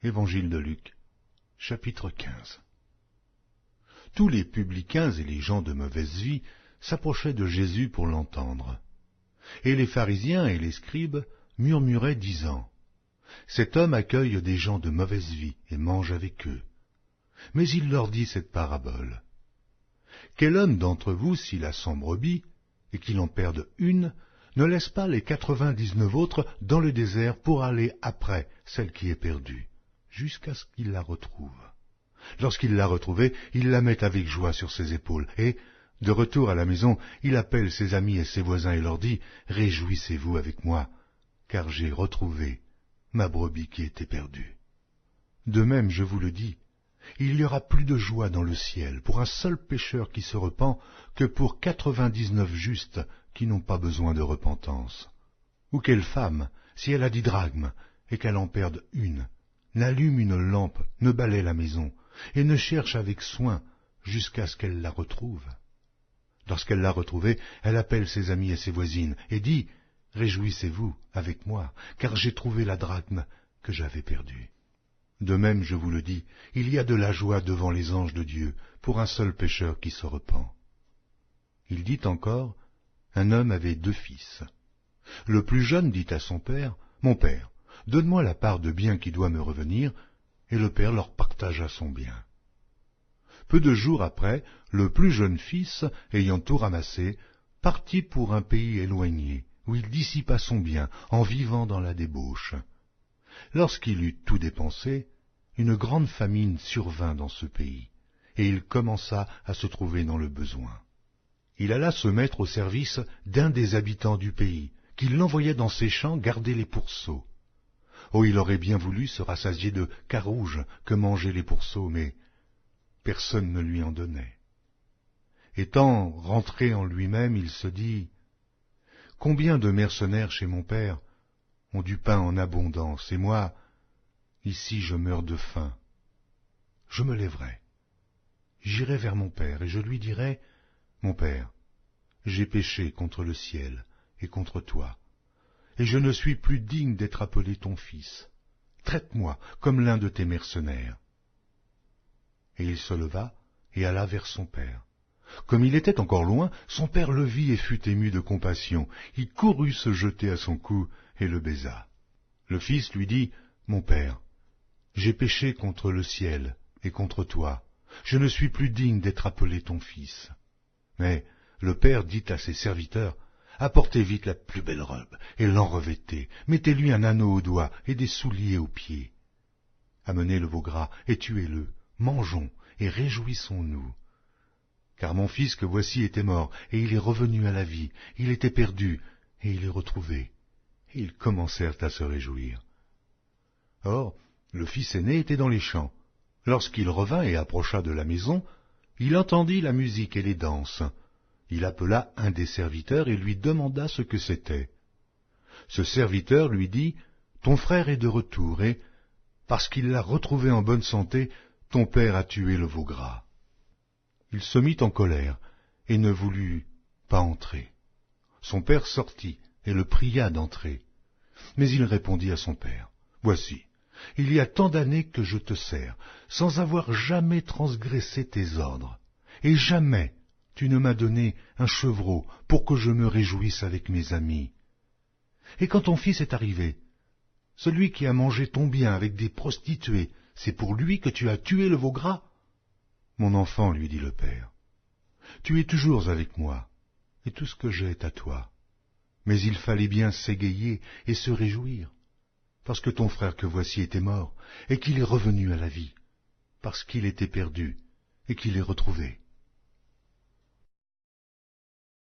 Évangile de Luc, chapitre 15. Tous les publicains et les gens de mauvaise vie s'approchaient de Jésus pour l'entendre. Et les pharisiens et les scribes murmuraient, disant, « Cet homme accueille des gens de mauvaise vie et mange avec eux. » Mais il leur dit cette parabole. « Quel homme d'entre vous, s'il a 100 brebis, et qu'il en perde une, ne laisse pas les 99 autres dans le désert pour aller après celle qui est perdue, jusqu'à ce qu'il la retrouve. Lorsqu'il l'a retrouvée, il la met avec joie sur ses épaules, et, de retour à la maison, il appelle ses amis et ses voisins et leur dit, « Réjouissez-vous avec moi, car j'ai retrouvé ma brebis qui était perdue. » De même, je vous le dis, il y aura plus de joie dans le ciel pour un seul pécheur qui se repent que pour 99 justes qui n'ont pas besoin de repentance. Ou quelle femme, si elle a 10 drachmes et qu'elle en perde une, n'allume une lampe, ne balaie la maison, et ne cherche avec soin jusqu'à ce qu'elle la retrouve. Lorsqu'elle l'a retrouvée, elle appelle ses amis et ses voisines, et dit, « Réjouissez-vous avec moi, car j'ai trouvé la drachme que j'avais perdue. » De même, je vous le dis, il y a de la joie devant les anges de Dieu pour un seul pécheur qui se repent. Il dit encore, un homme avait 2 fils. Le plus jeune dit à son père, « Mon père, donne-moi la part de bien qui doit me revenir. » Et le père leur partagea son bien. Peu de jours après, le plus jeune fils, ayant tout ramassé, partit pour un pays éloigné, où il dissipa son bien en vivant dans la débauche. Lorsqu'il eut tout dépensé, une grande famine survint dans ce pays, et il commença à se trouver dans le besoin. Il alla se mettre au service d'un des habitants du pays, qui l'envoyait dans ses champs garder les pourceaux. Oh, il aurait bien voulu se rassasier de carouge que mangeaient les pourceaux, mais personne ne lui en donnait. Étant rentré en lui-même, il se dit, « Combien de mercenaires chez mon père ont du pain en abondance, et moi, ici je meurs de faim. Je me lèverai, j'irai vers mon père, et je lui dirai, « Mon père, j'ai péché contre le ciel et contre toi, et je ne suis plus digne d'être appelé ton fils. Traite-moi comme l'un de tes mercenaires. » Et il se leva et alla vers son père. Comme il était encore loin, son père le vit et fut ému de compassion. Il courut se jeter à son cou et le baisa. Le fils lui dit, « Mon père, j'ai péché contre le ciel et contre toi. Je ne suis plus digne d'être appelé ton fils. » Mais le père dit à ses serviteurs, « Apportez vite la plus belle robe et l'enrevêtez. Mettez-lui un anneau au doigt et des souliers aux pieds. Amenez le veau gras et tuez-le. Mangeons et réjouissons-nous. Car mon fils que voici était mort, et il est revenu à la vie. Il était perdu, et il est retrouvé. » Et ils commencèrent à se réjouir. Or, le fils aîné était dans les champs. Lorsqu'il revint et approcha de la maison, il entendit la musique et les danses. Il appela un des serviteurs et lui demanda ce que c'était. Ce serviteur lui dit, « Ton frère est de retour, et, parce qu'il l'a retrouvé en bonne santé, ton père a tué le veau gras. » Il se mit en colère et ne voulut pas entrer. Son père sortit et le pria d'entrer. Mais il répondit à son père, « Voici, il y a tant d'années que je te sers, sans avoir jamais transgressé tes ordres, et jamais tu ne m'as donné un chevreau pour que je me réjouisse avec mes amis. Et quand ton fils est arrivé, celui qui a mangé ton bien avec des prostituées, c'est pour lui que tu as tué le veau gras? » « Mon enfant, lui dit le père, tu es toujours avec moi, et tout ce que j'ai est à toi. Mais il fallait bien s'égayer et se réjouir, parce que ton frère que voici était mort, et qu'il est revenu à la vie, parce qu'il était perdu, et qu'il est retrouvé. »